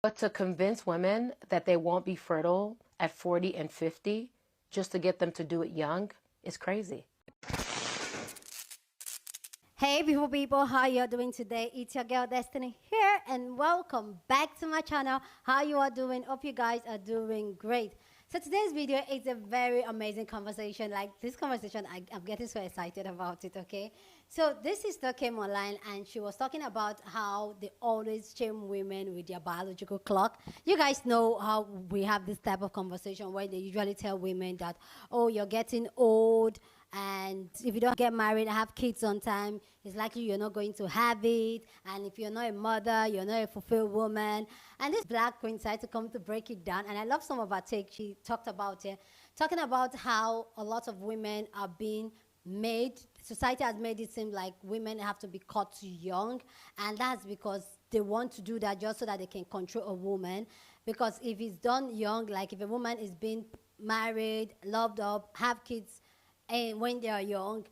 But to convince women that they won't be fertile at 40 and 50 just to get them to do it young is crazy. Hey beautiful people, how you are doing today? It's your girl Destiny here and welcome back to my channel. How you are doing? Hope you guys are doing great. So today's video is a very amazing conversation. Like this conversation, I'm getting so excited about it, okay? So this sister came online and she was talking about how they always shame women with their biological clock. You guys know how we have this type of conversation where they usually tell women that, oh, you're getting old, and if you don't get married and have kids on time, it's likely you're not going to have it. And if you're not a mother, you're not a fulfilled woman. And this black queen decided to come to break it down. And I love some of her take. She talked about it, talking about how a lot of women are being made, society has made it seem like women have to be caught too young. And that's because they want to do that just so that they can control a woman. Because if it's done young, like if a woman is being married, loved up, have kids, and when they are young,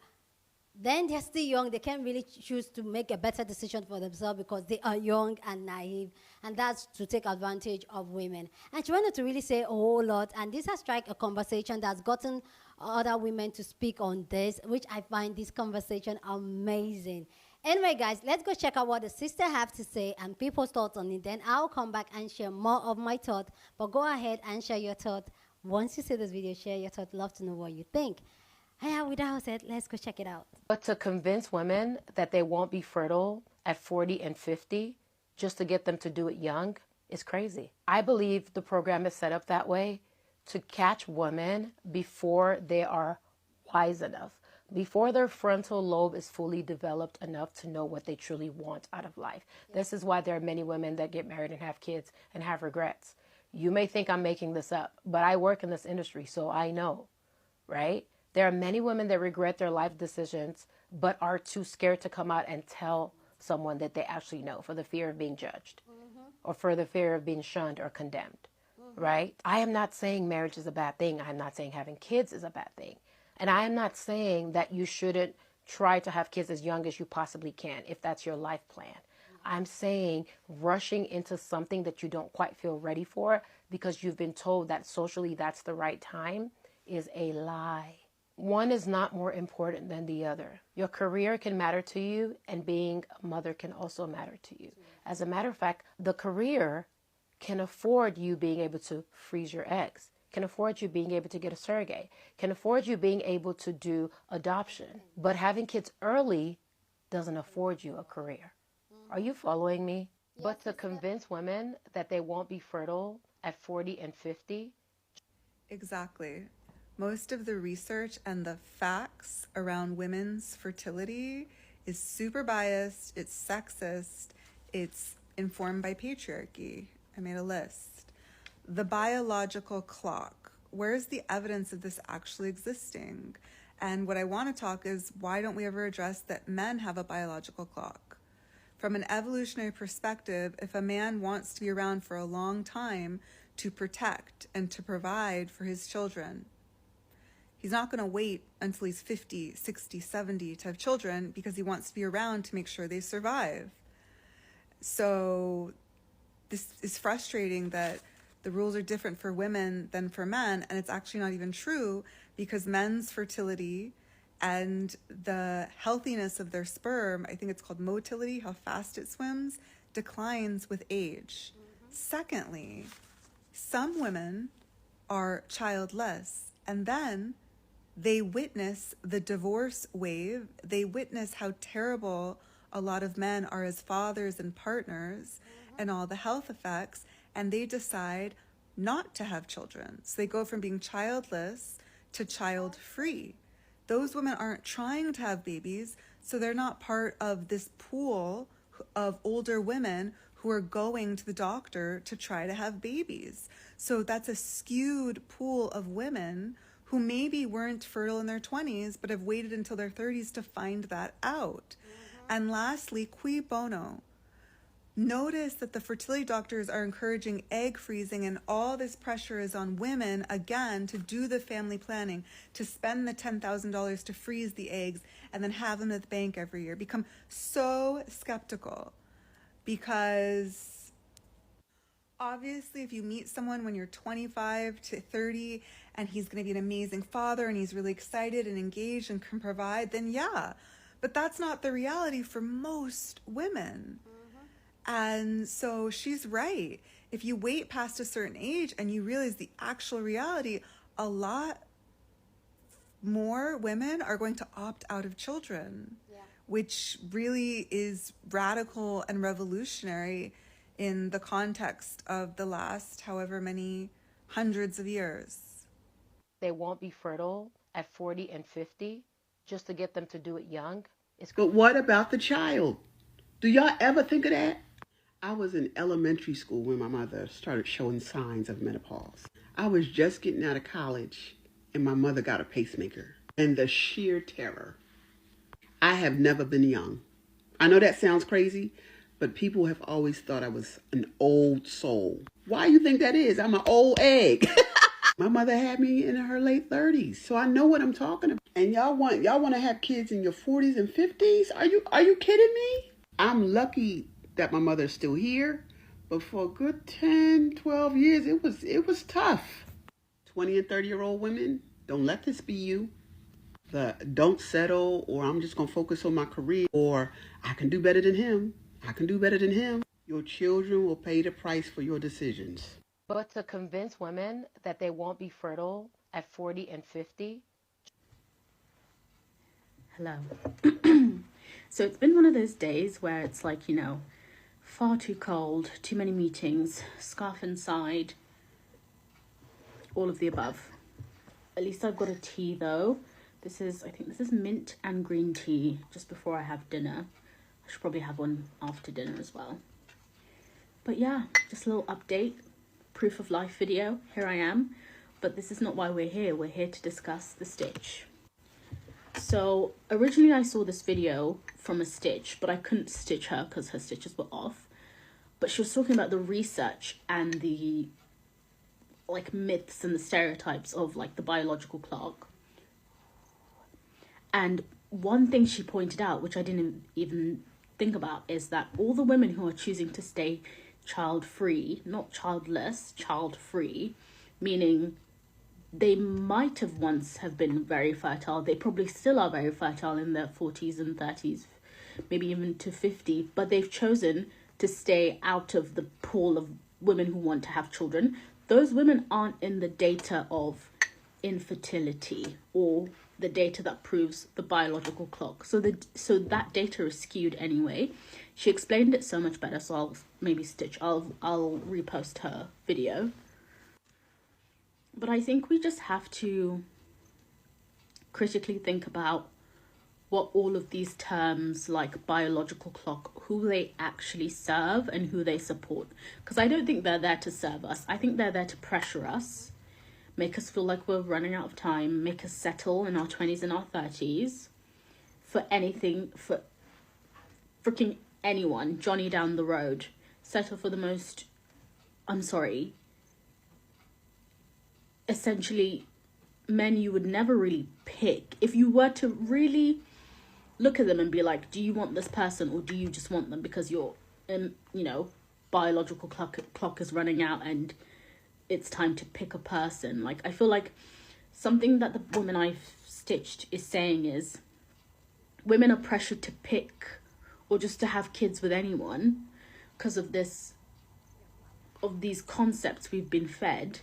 then they're still young. They can't really choose to make a better decision for themselves because they are young and naive. And that's to take advantage of women. And she wanted to really say a whole lot. And this has struck a conversation that's gotten other women to speak on this, which I find this conversation amazing. Anyway, guys, let's go check out what the sister have to say and people's thoughts on it. Then I'll come back and share more of my thoughts. But go ahead and share your thoughts. Once you see this video, share your thoughts. Love to know what you think. Hey, without said, let's go check it out. But to convince women that they won't be fertile at 40 and 50 just to get them to do it young is crazy. I believe the program is set up that way to catch women before they are wise enough, before their frontal lobe is fully developed enough to know what they truly want out of life. This is why there are many women that get married and have kids and have regrets. You may think I'm making this up, but I work in this industry, so I know, right? There are many women that regret their life decisions, but are too scared to come out and tell someone that they actually know for the fear of being judged or for the fear of being shunned or condemned, right? I am not saying marriage is a bad thing. I'm not saying having kids is a bad thing. And I am not saying that you shouldn't try to have kids as young as you possibly can if that's your life plan. I'm saying rushing into something that you don't quite feel ready for because you've been told that socially that's the right time is a lie. One is not more important than the other. Your career can matter to you, and being a mother can also matter to you. As a matter of fact, the career can afford you being able to freeze your eggs, can afford you being able to get a surrogate, can afford you being able to do adoption. But having kids early doesn't afford you a career. Are you following me? But to convince women that they won't be fertile at 40 and 50. Exactly. Most of the research and the facts around women's fertility is super biased, it's sexist, it's informed by patriarchy. I made a list. The biological clock. Where's the evidence of this actually existing? And what I want to talk is, why don't we ever address that men have a biological clock? From an evolutionary perspective, if a man wants to be around for a long time to protect and to provide for his children, he's not going to wait until he's 50, 60, 70 to have children because he wants to be around to make sure they survive. So this is frustrating that the rules are different for women than for men, and it's actually not even true because men's fertility and the healthiness of their sperm, I think it's called motility, how fast it swims, declines with age. Secondly, some women are childless, and then they witness the divorce wave. They witness how terrible a lot of men are as fathers and partners and all the health effects, and they decide not to have children. So they go from being childless to child-free. Those women aren't trying to have babies, so they're not part of this pool of older women who are going to the doctor to try to have babies. So that's a skewed pool of women who maybe weren't fertile in their 20s, but have waited until their 30s to find that out. And lastly, cui bono? Notice that the fertility doctors are encouraging egg freezing, and all this pressure is on women, again, to do the family planning, to spend the $10,000 to freeze the eggs and then have them at the bank every year. Become so skeptical because Obviously, if you meet someone when you're 25 to 30 and he's going to be an amazing father and he's really excited and engaged and can provide, then yeah. But that's not the reality for most women. And so she's right. If you wait past a certain age and you realize the actual reality, a lot more women are going to opt out of children, which really is radical and revolutionary in the context of the last however many hundreds of years. They won't be fertile at 40 and 50 just to get them to do it young. But what about the child? Do y'all ever think of that? I was in elementary school when my mother started showing signs of menopause. I was just getting out of college and my mother got a pacemaker. And the sheer terror. I have never been young. I know that sounds crazy, but people have always thought I was an old soul. Why do you think that is? I'm an old egg. My mother had me in her late 30s, so I know what I'm talking about. And y'all want to have kids in your 40s and 50s? Are you kidding me? I'm lucky that my mother's still here, but for a good 10, 12 years, it was tough. 20 and 30-year-old women, don't let this be you. Don't settle, or I'm just going to focus on my career, or I can do better than him. I can do better than him. Your children will pay the price for your decisions. But to convince women that they won't be fertile at 40 and 50. Hello. So it's been one of those days where it's like, far too cold, too many meetings, scarf inside, all of the above. At least I've got a tea though. I think this is mint and green tea just before I have dinner. I should probably have one after dinner as well. But yeah, just a little update, proof of life video. Here I am. But this is not why we're here. We're here to discuss the stitch. So originally I saw this video from a stitch, but I couldn't stitch her because her stitches were off. But she was talking about the research and the myths and the stereotypes of the biological clock. And one thing she pointed out, which I didn't even think about, is that all the women who are choosing to stay child-free, not childless, child-free, meaning they might have once have been very fertile, they probably still are very fertile in their 40s and 30s, maybe even to 50, but they've chosen to stay out of the pool of women who want to have children. Those women aren't in the data of infertility or the data that proves the biological clock. So that data is skewed anyway. She explained it so much better, so I'll repost her video. But I think we just have to critically think about what all of these terms like biological clock, who they actually serve and who they support. Because I don't think they're there to serve us. I think they're there to pressure us, make us feel like we're running out of time, make us settle in our 20s and our 30s for anything, for freaking anyone, Johnny down the road. Settle for the most, essentially men you would never really pick. If you were to really look at them and be like, do you want this person or do you just want them because your, biological clock is running out and it's time to pick a person. I feel like something that the woman I've stitched is saying is women are pressured to pick or just to have kids with anyone because of these concepts we've been fed,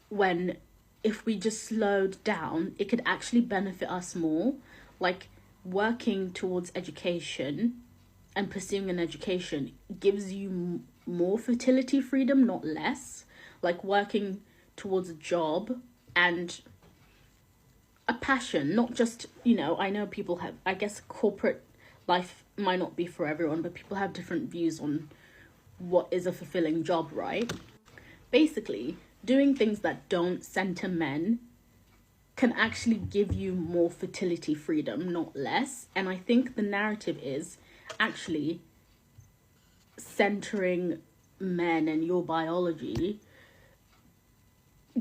when if we just slowed down, it could actually benefit us more. Working towards education and pursuing an education gives you more fertility freedom, not less. Working towards a job and a passion, not just, I know people have, I guess corporate life might not be for everyone, but people have different views on what is a fulfilling job, right? Basically, doing things that don't center men can actually give you more fertility freedom, not less. And I think the narrative is actually centering men and your biology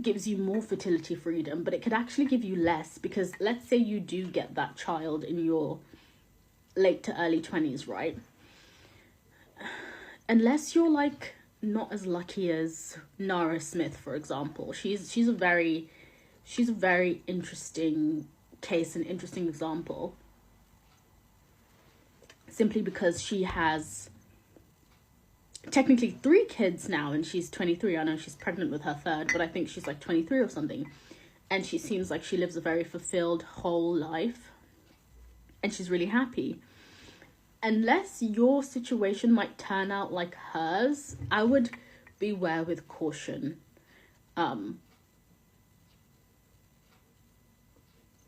gives you more fertility freedom, but it could actually give you less, because let's say you do get that child in your late to early 20s, right? Unless you're not as lucky as Nara Smith, for example. She's a very interesting case, an interesting example, simply because she has technically 3 kids now, and she's 23. I know she's pregnant with her third, but I think she's like 23 or something, and she seems like she lives a very fulfilled whole life, and she's really happy. Unless your situation might turn out like hers, I would beware with caution.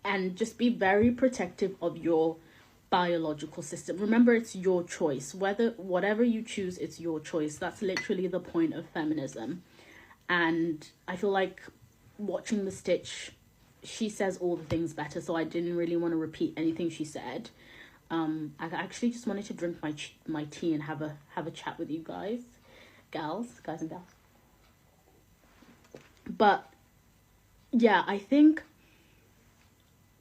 And just be very protective of your biological system. Remember, it's your choice. Whatever you choose, it's your choice. That's literally the point of feminism. And I feel like watching The Stitch, she says all the things better, so I didn't really want to repeat anything she said. I actually just wanted to drink my tea and have a chat with you guys and gals. But yeah, I think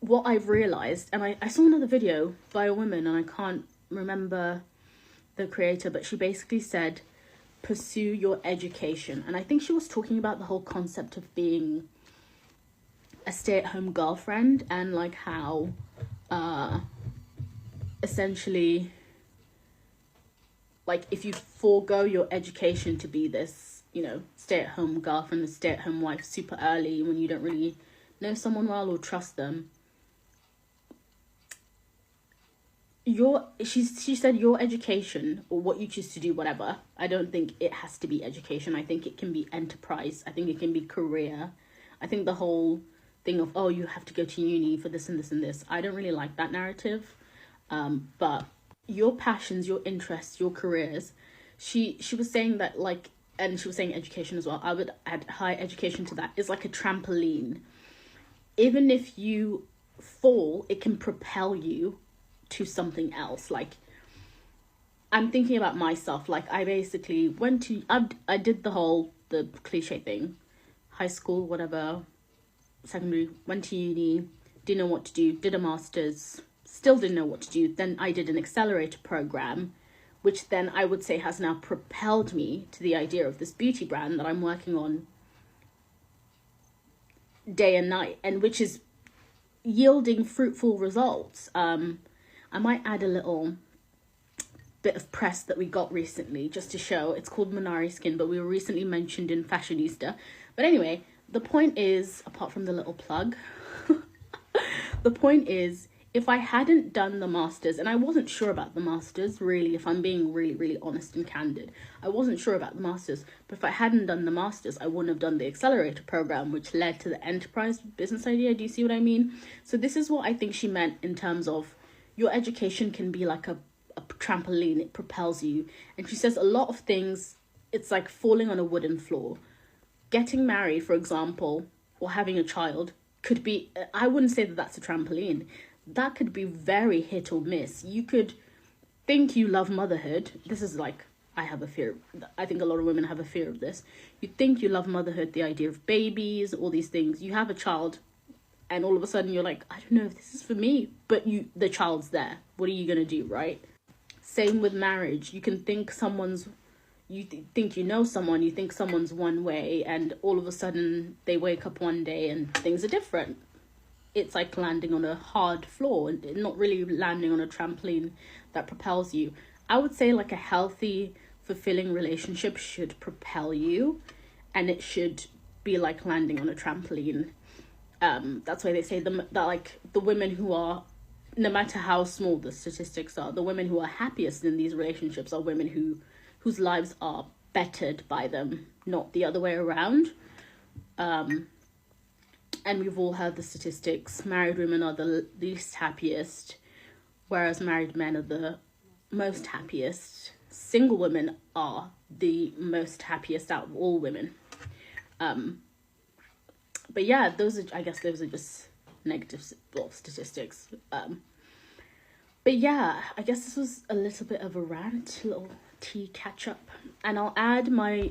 what I've realized, and I saw another video by a woman, and I can't remember the creator, but she basically said, pursue your education. And I think she was talking about the whole concept of being a stay-at-home girlfriend, and like how essentially, like, if you forego your education to be this, you know, stay-at-home girlfriend, a stay-at-home wife super early when you don't really know someone well or trust them, she said your education, or what you choose to do, whatever, I don't think it has to be education. I think it can be enterprise. I think it can be career. I think the whole thing of, oh, you have to go to uni for this and this and this, I don't really like that narrative. But your passions, your interests, your careers, she was saying that, like, and she was saying education as well, I would add higher education to that, is like a trampoline. Even if you fall, it can propel you to something else. Like, I'm thinking about myself, like, I basically I did the cliche thing, high school, whatever, secondary, went to uni, didn't know what to do, did a master's, still didn't know what to do. Then I did an accelerator program, which then I would say has now propelled me to the idea of this beauty brand that I'm working on day and night, and which is yielding fruitful results. I might add a little bit of press that we got recently just to show. It's called Minari Skin, but we were recently mentioned in Fashionista. But anyway, the point is, apart from the little plug, the point is, if I hadn't done the masters, and I wasn't sure about the masters, really, if I'm being really, really honest and candid, I wasn't sure about the masters, but if I hadn't done the masters, I wouldn't have done the accelerator program, which led to the enterprise business idea. Do you see what I mean? So this is what I think she meant in terms of your education can be like a trampoline. It propels you. And she says a lot of things, it's like falling on a wooden floor. Getting married, for example, or having a child could be, I wouldn't say that that's a trampoline. That could be very hit or miss. You could think you love motherhood. This is like, I have a fear. I think a lot of women have a fear of this. You think you love motherhood, the idea of babies, all these things. You have a child, and all of a sudden you're like, I don't know if this is for me. But the child's there. What are you going to do, right? Same with marriage. You can think think you know someone, you think someone's one way, and all of a sudden they wake up one day and things are different. It's like landing on a hard floor and not really landing on a trampoline that propels you. I would say like a healthy, fulfilling relationship should propel you, and it should be like landing on a trampoline. That's why they say that like the women who are, no matter how small the statistics are, the women who are happiest in these relationships are women whose lives are bettered by them, not the other way around. And we've all heard the statistics. Married women are the least happiest, whereas married men are the most happiest. Single women are the most happiest out of all women. But yeah, I guess those are just negative statistics. But yeah, I guess this was a little bit of a rant, a little tea catch up. And I'll add my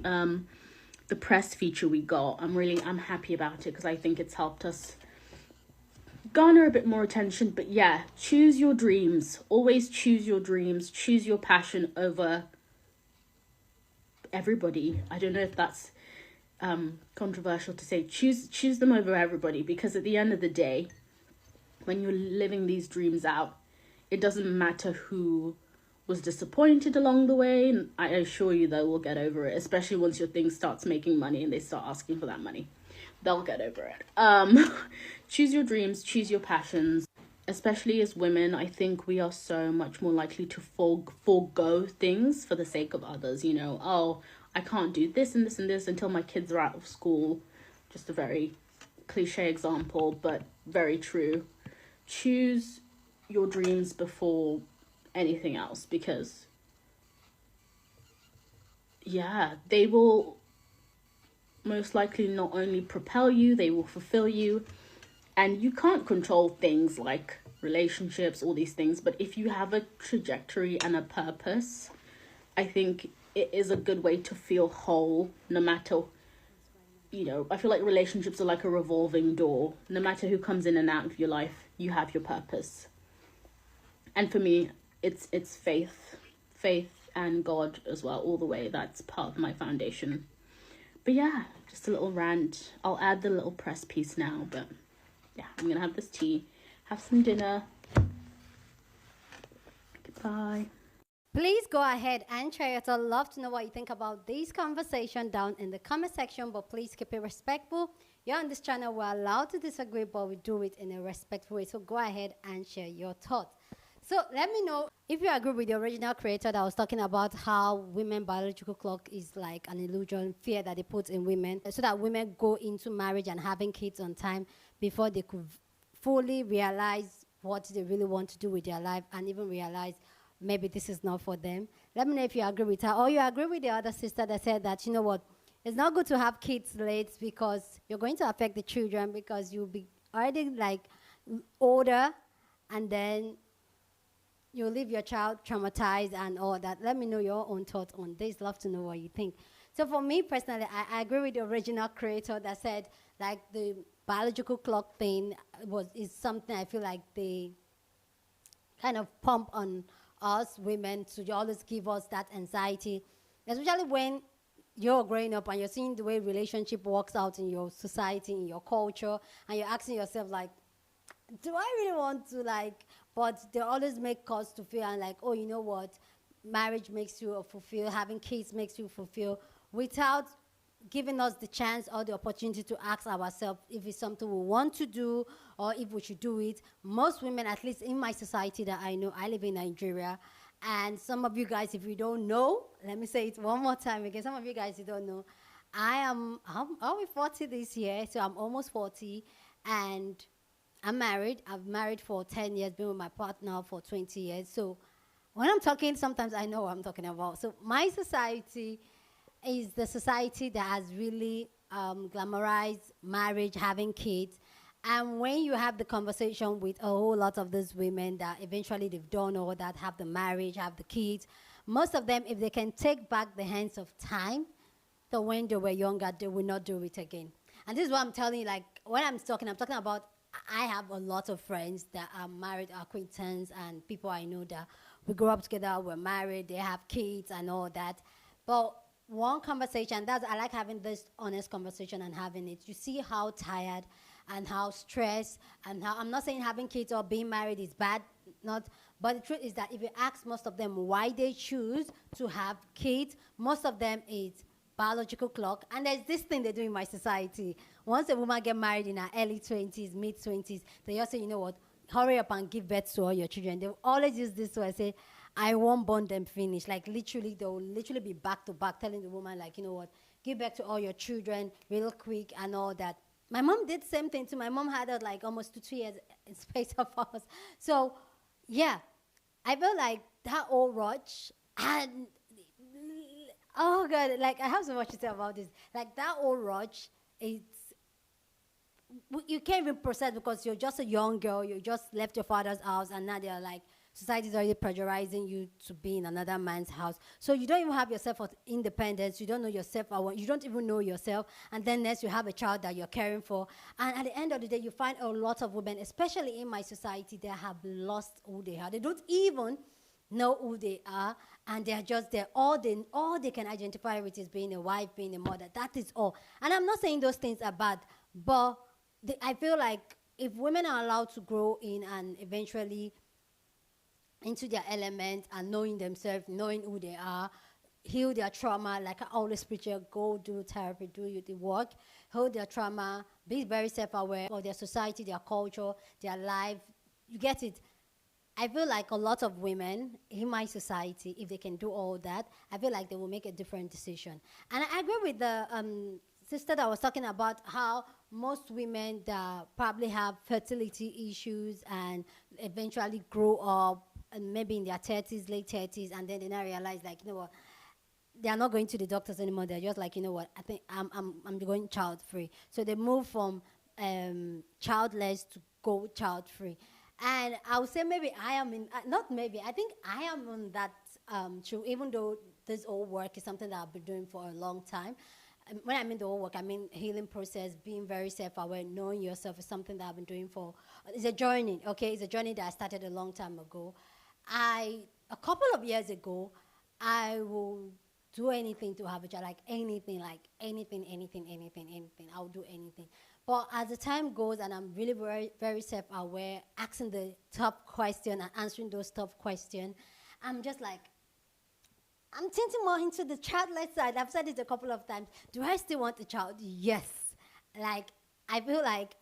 the press feature we got. I'm happy about it because I think it's helped us garner a bit more attention. But yeah, choose your dreams. Always choose your dreams. Choose your passion over everybody. I don't know if that's controversial to say. Choose them over everybody, because at the end of the day, when you're living these dreams out, it doesn't matter who was disappointed along the way. And I assure you they will get over it, especially once your thing starts making money and they start asking for that money. They'll get over it. Choose your dreams, choose your passions. Especially as women, I think we are so much more likely to forego things for the sake of others. You know, oh, I can't do this and this and this until my kids are out of school. Just a very cliche example, but very true. Choose your dreams before anything else, because yeah, they will most likely not only propel you, they will fulfill you. And you can't control things like relationships, all these things, but if you have a trajectory and a purpose, I think it is a good way to feel whole. No matter, you know, I feel like relationships are like a revolving door. No matter who comes in and out of your life, you have your purpose. And for me, it's faith and God as well, all the way. That's part of my foundation. But yeah, just a little rant. I'll add the little press piece now, but yeah, I'm gonna have this tea, have some dinner. Goodbye. Please go ahead and share it. I'd love to know what you think about this conversation down in the comment section, but please keep it respectful. You're on this channel, we're allowed to disagree, but we do it in a respectful way. So go ahead and share your thoughts. So let me know if you agree with the original creator that was talking about how women biological clock is like an illusion, fear that they put in women, so that women go into marriage and having kids on time before they could fully realize what they really want to do with their life, and even realize maybe this is not for them. Let me know if you agree with her, or you agree with the other sister that said that, you know what, it's not good to have kids late because you're going to affect the children, because you'll be already like older, and then you'll leave your child traumatized and all that. Let me know your own thoughts on this. Love to know what you think. So for me personally, I agree with the original creator that said like the biological clock thing is something I feel like they kind of pump on us women to always give us that anxiety, especially when you're growing up and you're seeing the way relationship works out in your society, in your culture, and you're asking yourself like, do I really want to like, but they always make us to feel and like, oh, you know what, marriage makes you fulfill, having kids makes you fulfill, without giving us the chance or the opportunity to ask ourselves if it's something we want to do or if we should do it. Most women, at least in my society that I know, I live in Nigeria, and some of you guys, if you don't know, let me say it one more time again, some of you guys, you don't know, I'll be 40 this year, so I'm almost 40, and I'm married. I've married for 10 years, been with my partner for 20 years. So when I'm talking, sometimes I know what I'm talking about. So my society is the society that has really glamorized marriage, having kids. And when you have the conversation with a whole lot of these women that eventually they've done all that, have the marriage, have the kids, most of them, if they can take back the hands of time, so when they were younger, they will not do it again. And this is what I'm telling you, like, when I'm talking about, I have a lot of friends that are married, acquaintances, and people I know that we grew up together, we're married, they have kids and all that. But one conversation, I like having this honest conversation and having it. You see how tired and how stressed and how, I'm not saying having kids or being married is bad, but the truth is that if you ask most of them why they choose to have kids, most of them is biological clock. And there's this thing they do in my society. Once a woman get married in her early 20s, mid 20s, they all say, you know what, hurry up and give birth to all your children. They always use this way, say, I won't born them finish. Like literally, they'll literally be back to back telling the woman, like, you know what, give birth to all your children real quick and all that. My mom did the same thing too. My mom had like almost 2 years in space of us. So yeah, I feel like that old rush, and oh God, like I have so much to say about this. Like that old rush, you can't even process because you're just a young girl. You just left your father's house, and now they're like, society's already pressurizing you to be in another man's house. So you don't even have yourself of independence. You don't know yourself. You don't even know yourself. And then next you have a child that you're caring for. And at the end of the day, you find a lot of women, especially in my society, they have lost who they are. They don't even know who they are, and they're just there. All they can identify with is being a wife, being a mother. That is all. And I'm not saying those things are bad, but I feel like if women are allowed to grow in and eventually into their element and knowing themselves, knowing who they are, heal their trauma, like I always preach, go do therapy, do the work, heal their trauma, be very self-aware of their society, their culture, their life. You get it? I feel like a lot of women in my society, if they can do all that, I feel like they will make a different decision. And I agree with the sister that was talking about how most women that probably have fertility issues and eventually grow up and maybe in their 30s, late 30s, and then they now realize, like, you know what, they are not going to the doctors anymore. They're just like, you know what, I think I'm going child free. So they move from childless to go child free. And I would say maybe I am in, not maybe, I think I am on that true, even though this old work is something that I've been doing for a long time. When I mean the whole work, I mean healing process, being very self-aware, knowing yourself is something that I've been doing for, it's a journey, okay? It's a journey that I started a long time ago. A couple of years ago, I will do anything to have a child, like anything, anything. I'll do anything. But as the time goes and I'm really very, very self-aware, asking the tough question and answering those tough questions, I'm just like, I'm thinking more into the childless side. I've said it a couple of times. Do I still want a child? Yes. Like, I feel like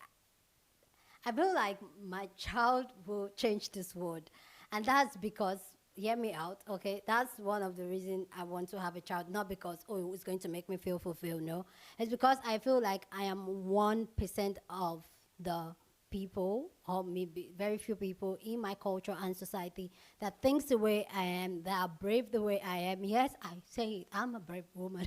my child will change this world. And that's because, hear me out, okay? That's one of the reasons I want to have a child. Not because, oh, it's going to make me feel fulfilled, no. It's because I feel like I am 1% of the people, or maybe very few people in my culture and society that thinks the way I am, that are brave the way I am. Yes, I say it, I'm a brave woman.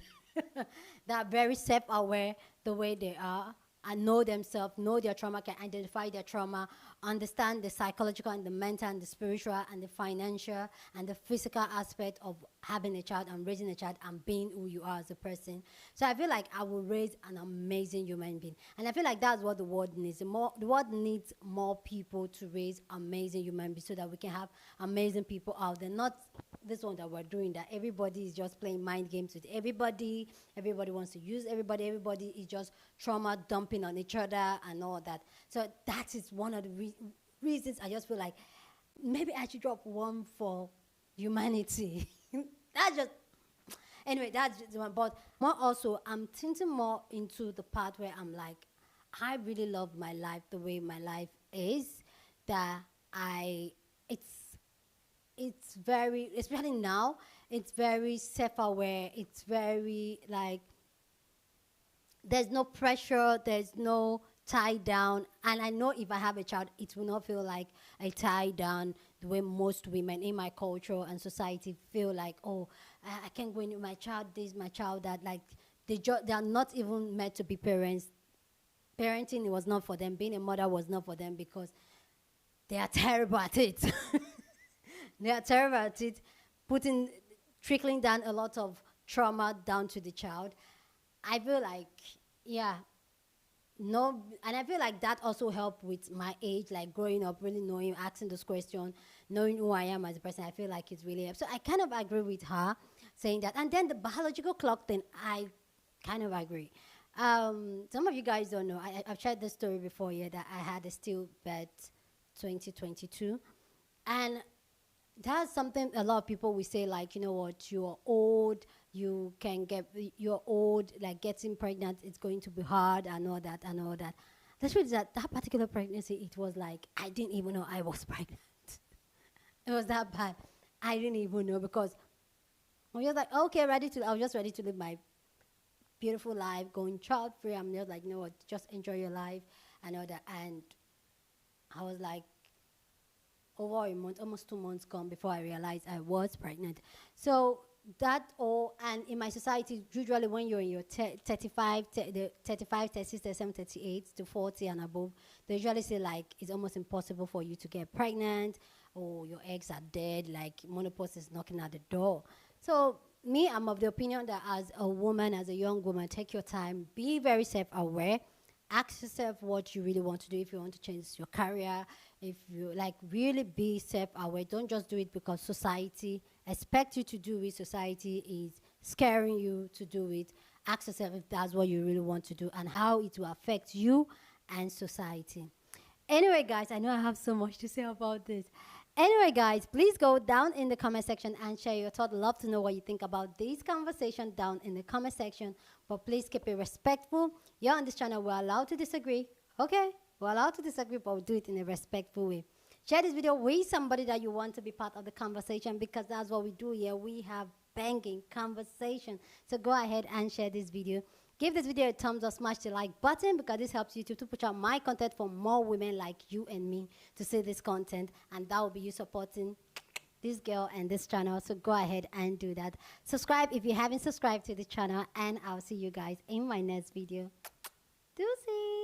That are very self-aware the way they are, and know themselves, know their trauma, can identify their trauma, understand the psychological and the mental and the spiritual and the financial and the physical aspect of having a child and raising a child and being who you are as a person. So I feel like I will raise an amazing human being. And I feel like that's what the world needs. The world needs more people to raise amazing human beings so that we can have amazing people out there. Not this one that we're doing, that everybody is just playing mind games with everybody. Everybody wants to use everybody. Everybody is just trauma dumping on each other and all that. So that is one of the reasons I just feel like maybe I should drop one for humanity. That's just, anyway, that's just one. But more also, I'm thinking more into the part where I'm like, I really love my life the way my life is, that it's very, especially now, it's very self-aware. It's very like, there's no pressure, there's no tie down. And I know if I have a child, it will not feel like a tie down the way most women in my culture and society feel like, oh, I can't go into my child this, my child that. Like, they are not even meant to be parents. Parenting was not for them. Being a mother was not for them because they are terrible at it. They are terrible at it, trickling down a lot of trauma down to the child. I feel like, yeah, no, and I feel like that also helped with my age, like growing up, really knowing, asking those questions, knowing who I am as a person. I feel like it's really helped. So I kind of agree with her saying that. And then the biological clock thing, I kind of agree. Some of you guys don't know, I've shared this story before, yeah, that I had a stillbirth 2022. And that's something a lot of people will say, like, you know what, you're old, you're old, like getting pregnant, it's going to be hard and all that and all that. The truth is that particular pregnancy, it was like, I didn't even know I was pregnant. It was that bad. I didn't even know because I was just like, okay, I was just ready to live my beautiful life, going child free. I'm just like, you know what, just enjoy your life and all that. And I was like, over a month, almost 2 months gone before I realized I was pregnant. So that all, and in my society, usually when you're in your 35, 36, 37, 38 to 40 and above, they usually say like it's almost impossible for you to get pregnant, or your eggs are dead, like menopause is knocking at the door. So I'm of the opinion that as a woman, as a young woman, take your time, be very self-aware, ask yourself what you really want to do. If you want to change your career, if you like, really be self-aware. Don't just do it because society expects you to do it. Society is scaring you to do it. Ask yourself if that's what you really want to do and how it will affect you and society. Anyway, guys, I know I have so much to say about this. Anyway, guys, please go down in the comment section and share your thoughts. Love to know what you think about this conversation down in the comment section. But please keep it respectful. You're on this channel. We're allowed to disagree. Okay? We're allowed to disagree, but we'll do it in a respectful way. Share this video with somebody that you want to be part of the conversation, because that's what we do here. We have banging conversation. So go ahead and share this video. Give this video a thumbs up, smash the like button, because this helps YouTube to push out my content for more women like you and me to see this content, and that will be you supporting this girl and this channel. So go ahead and do that. Subscribe if you haven't subscribed to the channel, and I'll see you guys in my next video. Deuces.